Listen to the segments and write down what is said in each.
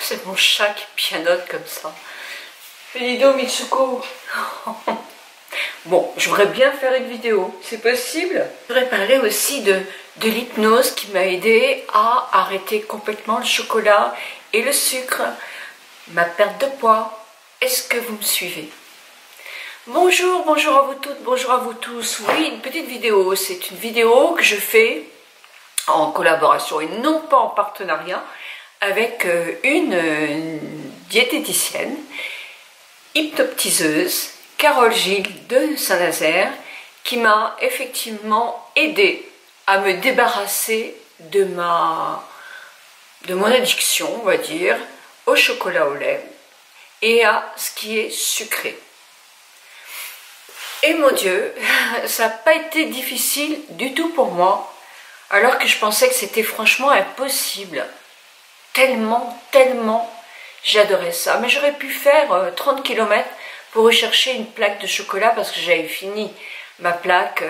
c'est mon chat qui pianote comme ça. Dis donc, Mitsuko. Bon, je voudrais bien faire une vidéo, c'est possible. Je voudrais parler aussi de l'hypnose qui m'a aidé à arrêter complètement le chocolat et le sucre, ma perte de poids. Est-ce que vous me suivez? Bonjour, bonjour à vous toutes, bonjour à vous tous. Oui, une petite vidéo, c'est une vidéo que je fais en collaboration et non pas en partenariat avec une diététicienne, hypnotiseuse, Carole Gilles de Saint-Nazaire, qui m'a effectivement aidé à me débarrasser de mon addiction, on va dire, au chocolat au lait et à ce qui est sucré. Et mon Dieu, ça n'a pas été difficile du tout pour moi, alors que je pensais que c'était franchement impossible. Tellement j'adorais ça. Mais j'aurais pu faire 30 km pour rechercher une plaque de chocolat parce que j'avais fini ma plaque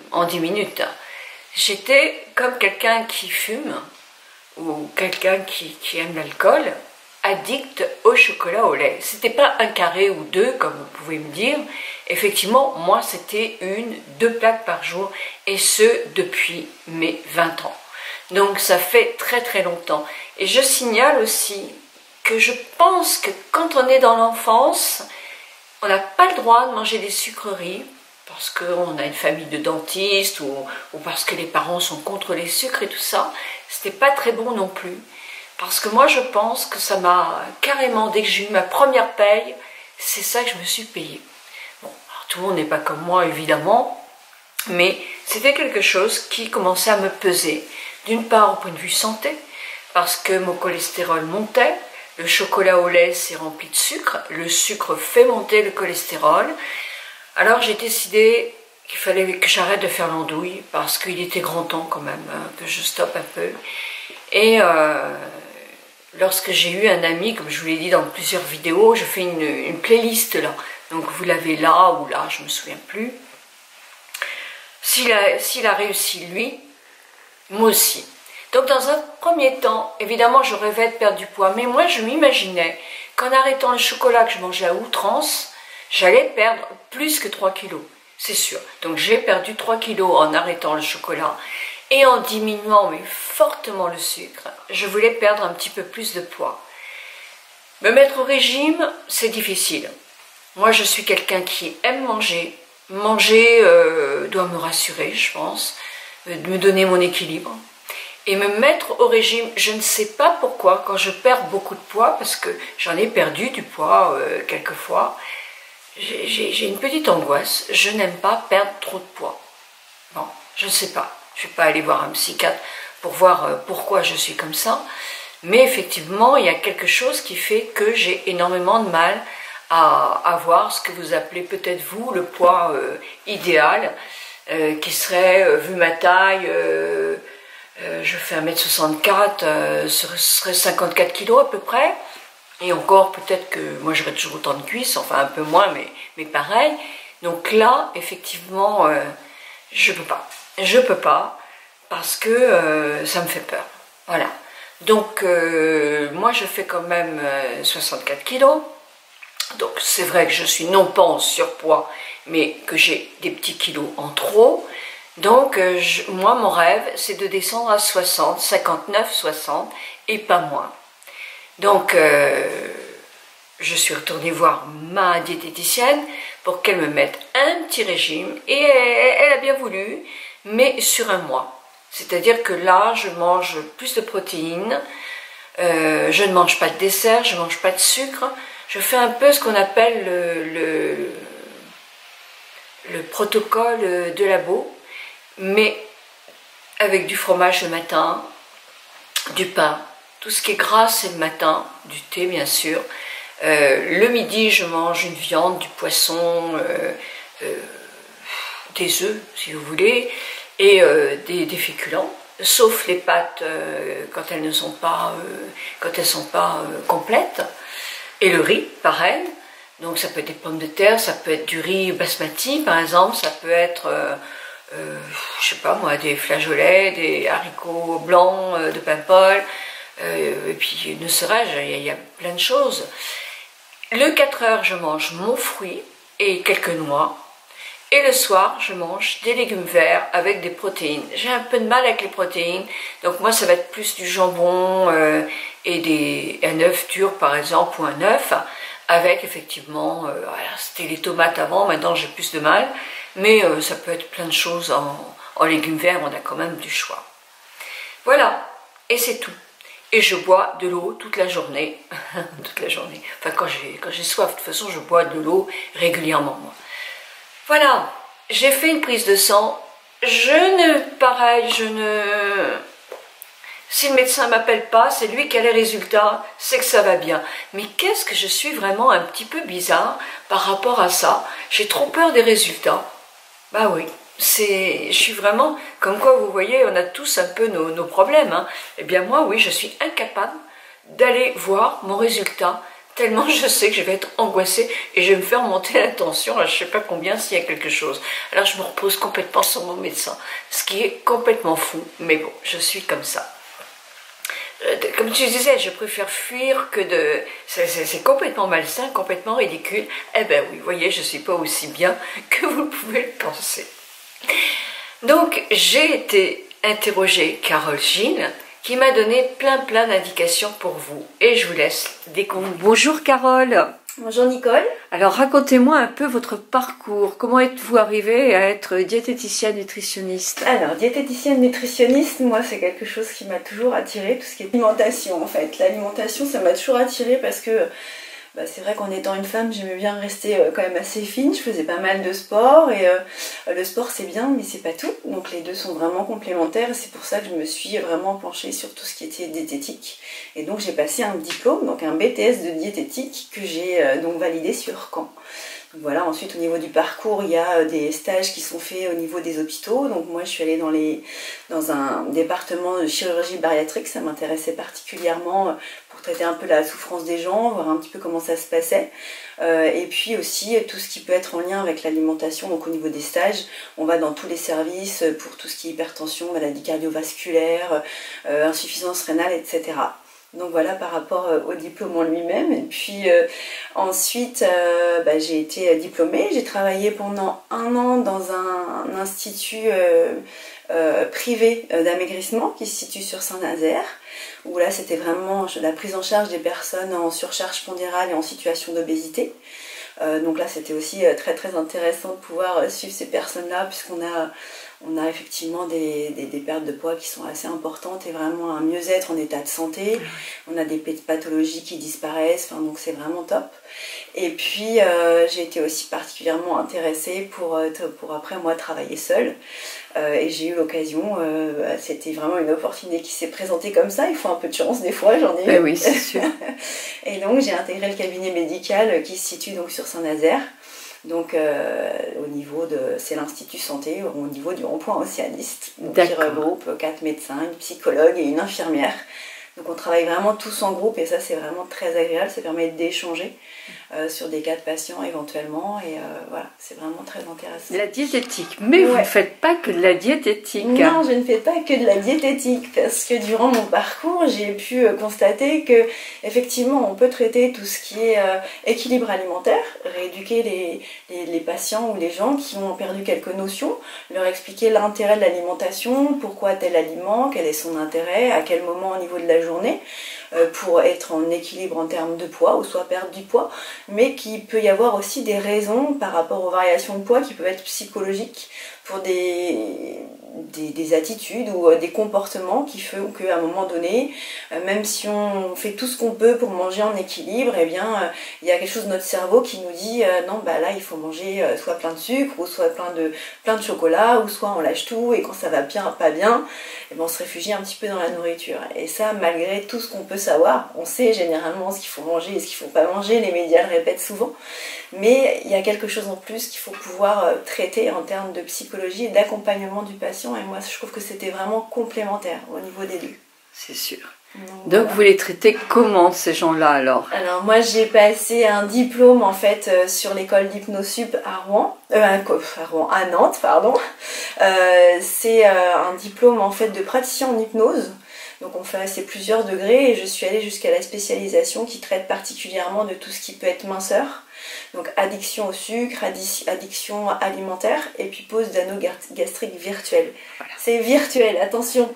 en 10 minutes. J'étais comme quelqu'un qui fume ou quelqu'un qui aime l'alcool, addict au chocolat au lait. C'était pas un carré ou deux, comme vous pouvez me dire. Effectivement, moi, c'était 1-2 plaques par jour, et ce, depuis mes 20 ans. Donc, ça fait très longtemps. Et je signale aussi que je pense que quand on est dans l'enfance, on n'a pas le droit de manger des sucreries, parce qu'on a une famille de dentistes, ou parce que les parents sont contre les sucres et tout ça. C'était pas très bon non plus. Parce que moi, je pense que ça m'a carrément, dès que j'ai eu ma première paye, c'est ça que je me suis payée. Bon, alors tout le monde n'est pas comme moi, évidemment, mais c'était quelque chose qui commençait à me peser. D'une part, au point de vue santé, parce que mon cholestérol montait, le chocolat au lait, c'est rempli de sucre, le sucre fait monter le cholestérol. Alors, j'ai décidé qu'il fallait que j'arrête de faire l'andouille, parce qu'il était grand temps quand même, hein, que je stoppe un peu. Et lorsque j'ai eu un ami, comme je vous l'ai dit dans plusieurs vidéos, je fais une playlist là. Donc vous l'avez là ou là, je ne me souviens plus. S'il a réussi lui, moi aussi. Donc dans un premier temps, évidemment je rêvais de perdre du poids, mais moi je m'imaginais qu'en arrêtant le chocolat que je mangeais à outrance, j'allais perdre plus que 3 kilos, c'est sûr. Donc j'ai perdu 3 kilos en arrêtant le chocolat. Et en diminuant mais fortement le sucre, je voulais perdre un petit peu plus de poids. Me mettre au régime, c'est difficile. Moi, je suis quelqu'un qui aime manger. Manger doit me rassurer, je pense, me donner mon équilibre. Et me mettre au régime, je ne sais pas pourquoi, quand je perds beaucoup de poids, parce que j'en ai perdu du poids quelquefois, j'ai une petite angoisse. Je n'aime pas perdre trop de poids. Bon, je ne sais pas. Je ne vais pas aller voir un psychiatre pour voir pourquoi je suis comme ça. Mais effectivement, il y a quelque chose qui fait que j'ai énormément de mal à avoir ce que vous appelez peut-être vous le poids idéal, qui serait, vu ma taille, je fais 1m64, ce serait 54 kg à peu près. Et encore, peut-être que moi j'aurais toujours autant de cuisses, enfin un peu moins, mais pareil. Donc là, effectivement, je peux pas. Je peux pas parce que ça me fait peur. Voilà. Donc moi je fais quand même 64 kilos. Donc c'est vrai que je suis non pas en surpoids, mais que j'ai des petits kilos en trop. Donc moi mon rêve c'est de descendre à 60, 59, 60 et pas moins. Donc je suis retournée voir ma diététicienne pour qu'elle me mette un petit régime et elle a bien voulu. Mais sur un mois. C'est-à-dire que là, je mange plus de protéines, je ne mange pas de dessert, je ne mange pas de sucre. Je fais un peu ce qu'on appelle le protocole de labo, mais avec du fromage le matin, du pain, tout ce qui est gras c'est le matin, du thé bien sûr. Le midi, je mange une viande, du poisson, des œufs si vous voulez, et des féculents, sauf les pâtes quand elles ne sont pas, complètes, et le riz, pareil. Donc ça peut être des pommes de terre, ça peut être du riz basmati par exemple, ça peut être, je sais pas moi, des flageolets, des haricots blancs de Paimpol, Et puis ne serais-je, il y a plein de choses. Le 4 heures, je mange mon fruit et quelques noix. Et le soir, je mange des légumes verts avec des protéines. J'ai un peu de mal avec les protéines, donc moi ça va être plus du jambon et un œuf dur par exemple, ou un œuf, avec effectivement, voilà, c'était les tomates avant, maintenant j'ai plus de mal, mais ça peut être plein de choses en légumes verts, on a quand même du choix. Voilà, et c'est tout. Et je bois de l'eau toute la journée, toute la journée. Enfin quand j'ai soif, de toute façon je bois de l'eau régulièrement moi. Voilà, j'ai fait une prise de sang, si le médecin ne m'appelle pas, c'est lui qui a les résultats, c'est que ça va bien. Mais qu'est-ce que je suis vraiment un petit peu bizarre par rapport à ça, j'ai trop peur des résultats. Bah oui, je suis vraiment, comme quoi vous voyez, on a tous un peu nos problèmes. Hein. Eh bien moi, oui, je suis incapable d'aller voir mon résultat, tellement je sais que je vais être angoissée et je vais me faire monter la tension, je ne sais pas combien s'il y a quelque chose. Alors je me repose complètement sur mon médecin, ce qui est complètement fou, mais bon, je suis comme ça. Comme tu disais, je préfère fuir que de... C'est complètement malsain, complètement ridicule. Eh ben oui, vous voyez, je ne suis pas aussi bien que vous pouvez le penser. Donc j'ai été interroger Carole Gine, qui m'a donné plein d'indications pour vous. Et je vous laisse découvrir. Bonjour Carole. Bonjour Nicole. Alors racontez-moi un peu votre parcours. Comment êtes-vous arrivée à être diététicienne nutritionniste? Alors diététicienne nutritionniste, moi c'est quelque chose qui m'a toujours attirée, tout ce qui est alimentation en fait. L'alimentation ça m'a toujours attirée parce que c'est vrai qu'en étant une femme, j'aimais bien rester quand même assez fine, je faisais pas mal de sport et le sport c'est bien mais c'est pas tout, donc les deux sont vraiment complémentaires et c'est pour ça que je me suis vraiment penchée sur tout ce qui était diététique et donc j'ai passé un diplôme, donc un BTS de diététique que j'ai donc validé sur Caen. Donc voilà, ensuite au niveau du parcours, il y a des stages qui sont faits au niveau des hôpitaux. Donc moi je suis allée dans un département de chirurgie bariatrique, ça m'intéressait particulièrement pour traiter un peu la souffrance des gens, voir un petit peu comment ça se passait. Et puis aussi tout ce qui peut être en lien avec l'alimentation, donc au niveau des stages, on va dans tous les services pour tout ce qui est hypertension, maladie cardiovasculaire, insuffisance rénale, etc. Donc voilà par rapport au diplôme en lui-même. Et puis ensuite j'ai été diplômée, j'ai travaillé pendant 1 an dans un institut privé d'amaigrissement qui se situe sur Saint-Nazaire, où là c'était vraiment la prise en charge des personnes en surcharge pondérale et en situation d'obésité. Donc là c'était aussi très intéressant de pouvoir suivre ces personnes-là puisqu'on a effectivement des pertes de poids qui sont assez importantes et vraiment un mieux-être en état de santé. On a des pathologies qui disparaissent, enfin, donc c'est vraiment top. Et puis j'ai été aussi particulièrement intéressée pour après moi travailler seule. Et j'ai eu l'occasion, c'était vraiment une opportunité qui s'est présentée comme ça, il faut un peu de chance des fois, j'en ai eu. Oui, c'est sûr. Et donc j'ai intégré le cabinet médical qui se situe donc sur Saint-Nazaire. Donc au niveau c'est l'Institut Santé, au niveau du rond-point Océaniste, qui regroupe 4 médecins, une psychologue et une infirmière. Donc on travaille vraiment tous en groupe et ça c'est vraiment très agréable, ça permet d'échanger sur des cas de patients éventuellement et voilà, c'est vraiment très intéressant. La diététique, mais vous ne faites pas que de la diététique. Non, je ne fais pas que de la diététique parce que durant mon parcours j'ai pu constater que effectivement on peut traiter tout ce qui est équilibre alimentaire, rééduquer les patients ou les gens qui ont perdu quelques notions, leur expliquer l'intérêt de l'alimentation, pourquoi tel aliment, quel est son intérêt, à quel moment au niveau de la journée, pour être en équilibre en termes de poids ou soit perdre du poids, mais qu'il peut y avoir aussi des raisons par rapport aux variations de poids qui peuvent être psychologiques pour des attitudes ou des comportements qui font qu'à un moment donné, même si on fait tout ce qu'on peut pour manger en équilibre, eh bien, il y a quelque chose de notre cerveau qui nous dit non, là il faut manger soit plein de sucre ou soit plein de chocolat ou soit on lâche tout et quand ça va bien, pas bien, eh bien, on se réfugie un petit peu dans la nourriture. Et ça, malgré tout ce qu'on peut savoir, on sait généralement ce qu'il faut manger et ce qu'il ne faut pas manger, les médias le répètent souvent, mais il y a quelque chose en plus qu'il faut pouvoir traiter en termes de psychologie et d'accompagnement du patient et moi je trouve que c'était vraiment complémentaire au niveau des deux. C'est sûr. Donc voilà. Vous les traitez comment ces gens-là alors? Alors moi j'ai passé un diplôme en fait sur l'école d'hypnosup à Rouen, à Nantes pardon. C'est un diplôme en fait de praticien en hypnose. Donc on fait c'est plusieurs degrés et je suis allée jusqu'à la spécialisation qui traite particulièrement de tout ce qui peut être minceur. Donc addiction au sucre, addiction alimentaire et puis pose d'anneau gastrique virtuel. Voilà. C'est virtuel, attention.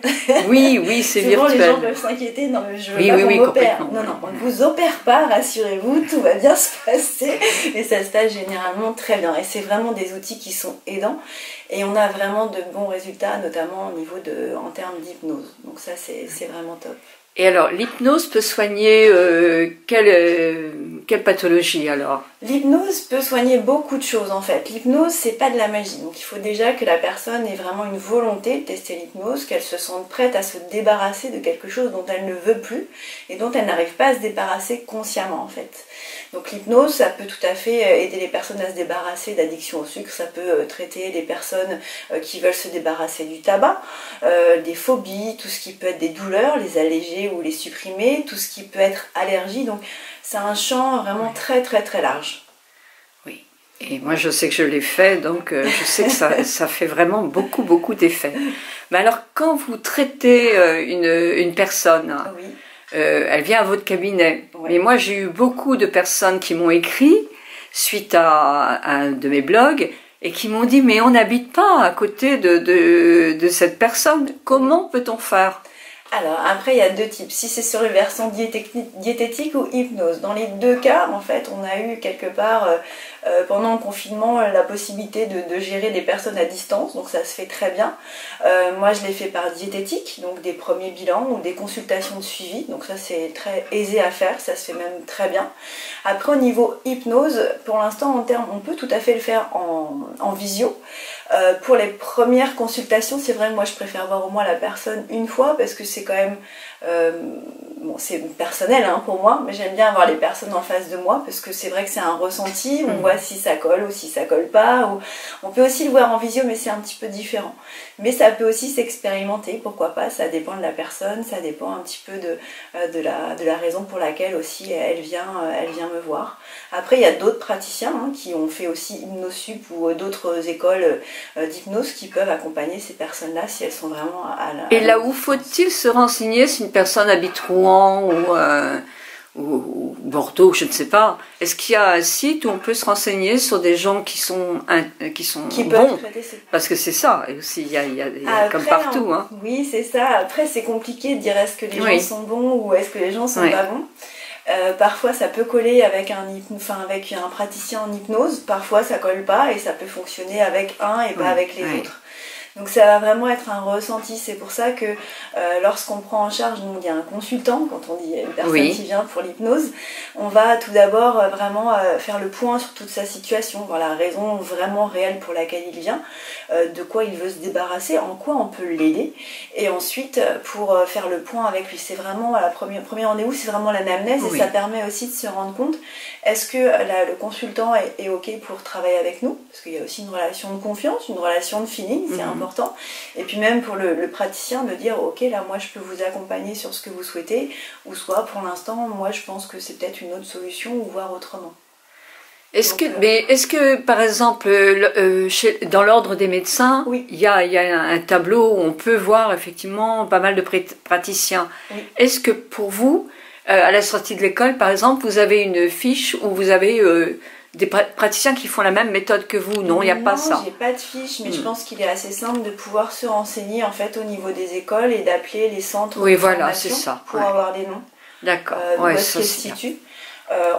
Oui, oui, c'est virtuel. Souvent les gens peuvent s'inquiéter, non mais je veux pas qu'on m'opère. Non, non, on ne vous opère pas, rassurez-vous, tout va bien se passer. Et ça se passe généralement très bien. Et c'est vraiment des outils qui sont aidants. Et on a vraiment de bons résultats, notamment au niveau en termes d'hypnose. Donc ça, c'est vraiment top. Et alors, l'hypnose peut soigner quelle pathologie alors? L'hypnose peut soigner beaucoup de choses en fait. L'hypnose, c'est pas de la magie. Donc il faut déjà que la personne ait vraiment une volonté de tester l'hypnose, qu'elle se sente prête à se débarrasser de quelque chose dont elle ne veut plus et dont elle n'arrive pas à se débarrasser consciemment en fait. Donc l'hypnose, ça peut tout à fait aider les personnes à se débarrasser d'addiction au sucre, ça peut traiter les personnes qui veulent se débarrasser du tabac, des phobies, tout ce qui peut être des douleurs, les alléger ou les supprimer, tout ce qui peut être allergie. Donc c'est un champ vraiment très très très large. Oui, et moi je sais que je l'ai fait, donc je sais que ça fait vraiment beaucoup d'effets. Mais alors quand vous traitez une personne... Oui. Elle vient à votre cabinet. Ouais. Mais moi, j'ai eu beaucoup de personnes qui m'ont écrit suite à un de mes blogs et qui m'ont dit « Mais on n'habite pas à côté de cette personne. Comment peut-on faire ?» Alors, après, il y a deux types. Si c'est sur le versant diététique ou hypnose. Dans les deux cas, en fait, on a eu quelque part, pendant le confinement, la possibilité de gérer des personnes à distance. Donc, ça se fait très bien. Moi, je l'ai fait par diététique, donc des premiers bilans ou des consultations de suivi. Donc, ça, c'est très aisé à faire. Ça se fait même très bien. Après, au niveau hypnose, pour l'instant, on peut tout à fait le faire en visio. Pour les premières consultations, c'est vrai que moi je préfère voir au moins la personne une fois parce que c'est quand même, bon c'est personnel hein, pour moi, mais j'aime bien avoir les personnes en face de moi parce que c'est vrai que c'est un ressenti, on voit si ça colle ou si ça colle pas, ou on peut aussi le voir en visio mais c'est un petit peu différent. Mais ça peut aussi s'expérimenter, pourquoi pas, ça dépend de la personne, ça dépend un petit peu de la raison pour laquelle aussi elle vient me voir. Après il y a d'autres praticiens hein, qui ont fait aussi Hypnosup ou d'autres écoles d'hypnose qui peuvent accompagner ces personnes-là si elles sont vraiment à la... Et là où faut-il se renseigner si une personne habite Rouen ou Bordeaux, je ne sais pas. Est-ce qu'il y a un site où on peut se renseigner sur des gens qui bons? Parce que c'est ça, aussi, il y a après, comme partout. Hein. Oui, c'est ça. Après, c'est compliqué de dire est-ce que les gens sont bons ou est-ce que les gens sont pas bons. Parfois ça peut coller avec avec un praticien en hypnose, parfois ça colle pas et ça peut fonctionner avec un et pas avec les autres. Donc ça va vraiment être un ressenti, c'est pour ça que lorsqu'on prend en charge, nous on dit un consultant, quand on dit une personne qui vient pour l'hypnose, on va tout d'abord vraiment faire le point sur toute sa situation, voir la raison vraiment réelle pour laquelle il vient, de quoi il veut se débarrasser, en quoi on peut l'aider, et ensuite pour faire le point avec lui. C'est vraiment le premier rendez-vous, c'est vraiment l'anamnèse et ça permet aussi de se rendre compte, est-ce que le consultant est ok pour travailler avec nous, parce qu'il y a aussi une relation de confiance, une relation de feeling, c'est important. Et puis même pour le praticien de dire ok là moi je peux vous accompagner sur ce que vous souhaitez ou soit pour l'instant moi je pense que c'est peut-être une autre solution ou voir autrement. Est-ce que par exemple dans l'ordre des médecins il y a un tableau où on peut voir effectivement pas mal de praticiens. Est-ce que pour vous à la sortie de l'école par exemple vous avez une fiche où vous avez des praticiens qui font la même méthode que vous? Non, il n'y a pas ça. Non, j'ai pas de fiche, mais je pense qu'il est assez simple de pouvoir se renseigner en fait au niveau des écoles et d'appeler les centres de formation pour avoir les noms. D'accord. Où est-ce qu'ils se situent.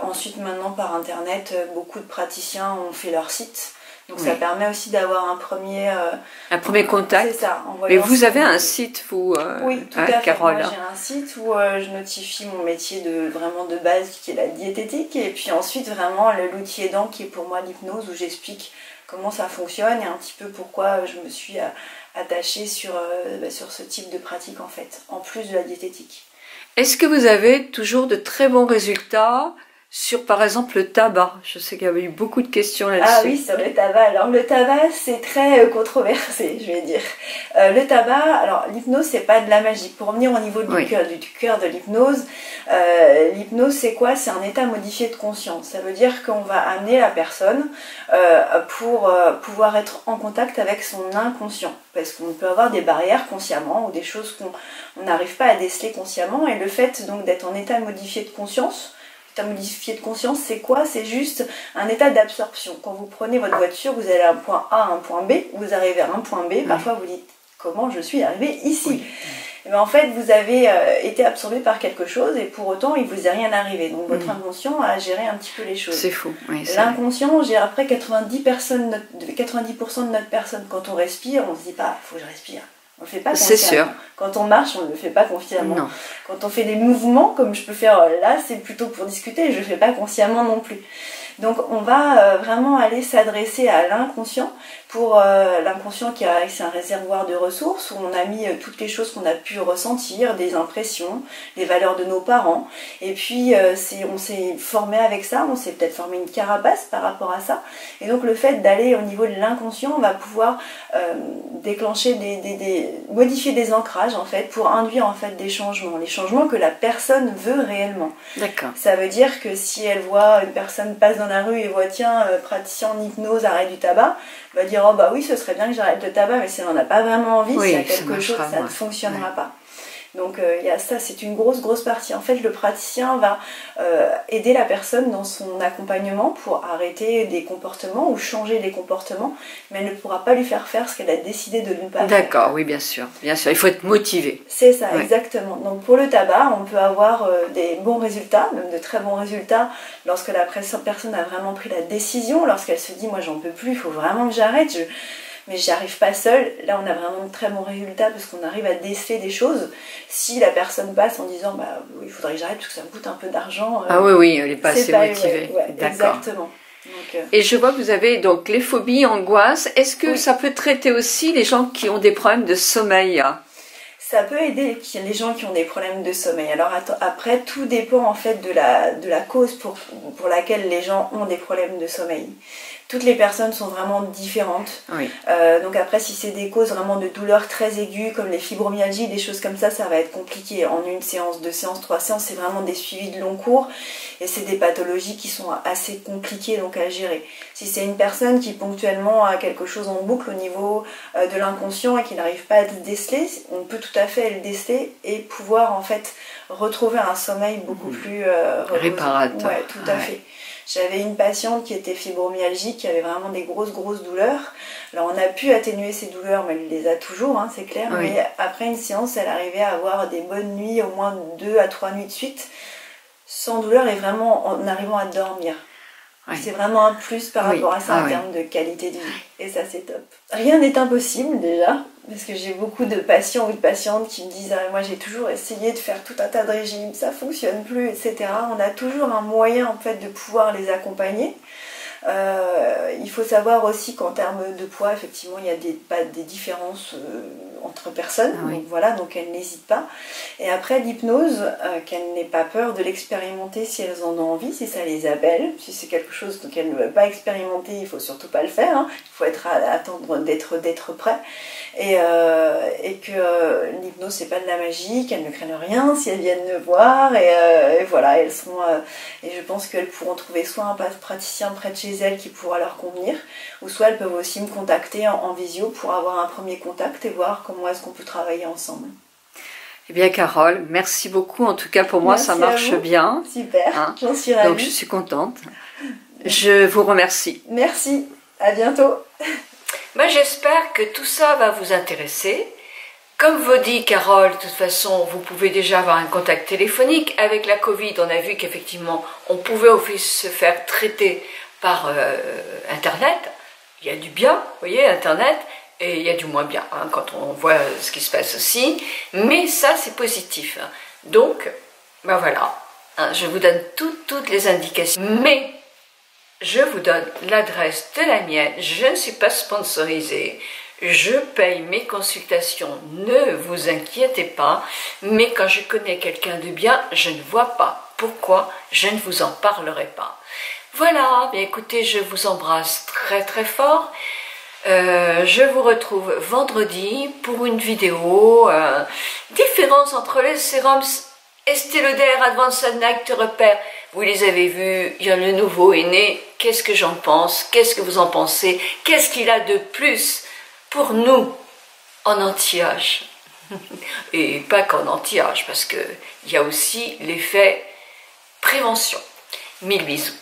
Ensuite, maintenant par internet, beaucoup de praticiens ont fait leur site. Donc ça permet aussi d'avoir un premier contact. C'est ça. Mais vous avez un site, vous, oui, tout à fait. Carole. Moi, j'ai un site où je notifie mon métier vraiment de base qui est la diététique et puis ensuite vraiment l'outil aidant qui est pour moi l'hypnose où j'explique comment ça fonctionne et un petit peu pourquoi je me suis attachée sur ce type de pratique en fait, en plus de la diététique. Est-ce que vous avez toujours de très bons résultats sur par exemple le tabac. Je sais qu'il y avait eu beaucoup de questions là-dessus. Ah oui, sur le tabac. Alors le tabac, c'est très controversé, je vais dire. Le tabac, alors l'hypnose, c'est pas de la magie. Pour revenir au niveau du cœur de l'hypnose, l'hypnose, c'est quoi? C'est un état modifié de conscience. Ça veut dire qu'on va amener la personne pour pouvoir être en contact avec son inconscient. Parce qu'on peut avoir des barrières consciemment ou des choses qu'on n'arrive pas à déceler consciemment. Et le fait donc d'être en état modifié de conscience, modifié de conscience, c'est quoi? C'est juste un état d'absorption. Quand vous prenez votre voiture, vous allez à un point A, à un point B, vous arrivez à un point B, parfois vous dites comment je suis arrivé ici. Et bien en fait, vous avez été absorbé par quelque chose et pour autant, il ne vous est rien arrivé. Donc votre inconscient a géré un petit peu les choses. C'est fou. Oui, l'inconscient gère après 90% de notre personne. Quand on respire, on ne se dit pas, il faut que je respire. On le fait pas consciemment. C'est sûr. Quand on marche, on ne le fait pas consciemment. Non. Quand on fait des mouvements, comme je peux faire là, c'est plutôt pour discuter, je ne le fais pas consciemment non plus. Donc on va vraiment aller s'adresser à l'inconscient, pour l'inconscient c'est un réservoir de ressources où on a mis toutes les choses qu'on a pu ressentir, des impressions, des valeurs de nos parents, et puis on s'est formé avec ça, on s'est peut-être formé une carapace par rapport à ça, et donc le fait d'aller au niveau de l'inconscient, on va pouvoir déclencher modifier des ancrages en fait, pour induire en fait des changements, les changements que la personne veut réellement. D'accord. Ça veut dire que si elle voit une personne passe dans la rue et voit tiens, praticien en hypnose, arrête du tabac, elle va dire oh bah oui, ce serait bien que j'arrête le tabac, mais si elle n'en a pas vraiment envie, s'il y a quelque chose, ça ne fonctionnera pas. Donc il y a ça, c'est une grosse partie. En fait, le praticien va aider la personne dans son accompagnement pour arrêter des comportements ou changer des comportements, mais elle ne pourra pas lui faire faire ce qu'elle a décidé de ne pas faire. D'accord, oui, bien sûr. Bien sûr, il faut être motivé. C'est ça, exactement. Donc pour le tabac, on peut avoir des bons résultats, même de très bons résultats, lorsque la personne a vraiment pris la décision, lorsqu'elle se dit moi j'en peux plus, il faut vraiment que j'arrête, mais j'y arrive pas seule. Là on a vraiment de très bons résultats parce qu'on arrive à déceler des choses. Si la personne passe en disant bah il faudrait que j'arrête parce que ça me coûte un peu d'argent, ah oui, elle n'est pas assez motivée. D'accord. Exactement. Donc, et je vois que vous avez donc les phobies, angoisses. Est-ce que ça peut traiter aussi les gens qui ont des problèmes de sommeil? Ça peut aider les gens qui ont des problèmes de sommeil. Alors après, tout dépend en fait de la cause pour laquelle les gens ont des problèmes de sommeil. Toutes les personnes sont vraiment différentes. Oui. Donc après, si c'est des causes vraiment de douleurs très aiguës, comme les fibromyalgies, des choses comme ça va être compliqué. En une séance, 2 séances, 3 séances, c'est vraiment des suivis de long cours. Et c'est des pathologies qui sont assez compliquées donc à gérer. Si c'est une personne qui ponctuellement a quelque chose en boucle au niveau de l'inconscient et qui n'arrive pas à le déceler, on peut tout à fait le déceler et pouvoir en fait retrouver un sommeil beaucoup plus réparateur. Ouais, tout à fait. J'avais une patiente qui était fibromyalgique, qui avait vraiment des grosses douleurs. Alors on a pu atténuer ces douleurs, mais elle les a toujours, hein, c'est clair. Oui. Mais après une séance, elle arrivait à avoir des bonnes nuits, au moins 2 à 3 nuits de suite, sans douleur et vraiment en arrivant à dormir. Oui. C'est vraiment un plus par rapport à ça en termes de qualité de vie. Et ça, c'est top. Rien n'est impossible déjà, parce que j'ai beaucoup de patients ou de patientes qui me disent ah, moi j'ai toujours essayé de faire tout un tas de régimes, ça fonctionne plus, etc. On a toujours un moyen en fait de pouvoir les accompagner. Il faut savoir aussi qu'en termes de poids, effectivement, il y a des différences entre personnes. Ah oui. Donc voilà, donc elles n'hésitent pas. Et après, l'hypnose, qu'elles n'aient pas peur de l'expérimenter si elles en ont envie, si ça les appelle. Si c'est quelque chose qu'elles ne veulent pas expérimenter, il ne faut surtout pas le faire. Hein. Il faut attendre d'être prêt. Et que l'hypnose, c'est pas de la magie, qu'elles ne craignent rien si elles viennent me voir. Et voilà, elles sont... et je pense qu'elles pourront trouver soit un praticien près de chez elles qui pourra leur convenir, ou soit elles peuvent aussi me contacter en visio pour avoir un premier contact et voir comment est-ce qu'on peut travailler ensemble. Eh bien Carole, merci beaucoup. En tout cas pour moi, ça marche bien. Super, hein, j'en suis ravie. Donc je suis contente. Je vous remercie. Merci, à bientôt. J'espère que tout ça va vous intéresser. Comme vous dit Carole, de toute façon, vous pouvez déjà avoir un contact téléphonique. Avec la Covid, on a vu qu'effectivement, on pouvait aussi se faire traiter par Internet. Il y a du bien, vous voyez, Internet, et il y a du moins bien, hein, quand on voit ce qui se passe aussi. Mais ça, c'est positif. Donc, voilà, hein, je vous donne toutes les indications. Mais je vous donne l'adresse de la mienne. Je ne suis pas sponsorisée. Je paye mes consultations, ne vous inquiétez pas. Mais quand je connais quelqu'un de bien, je ne vois pas. pourquoi je ne vous en parlerai pas. Voilà, bien écoutez, je vous embrasse très très fort. Je vous retrouve vendredi pour une vidéo différence entre les sérums Estée Lauder Advanced Night Repair. Vous les avez vus, il y a le nouveau est né. Qu'est-ce que j'en pense? Qu'est-ce que vous en pensez? Qu'est-ce qu'il a de plus pour nous en anti-âge? Et pas qu'en anti-âge, parce qu'il y a aussi l'effet prévention. Mille bisous.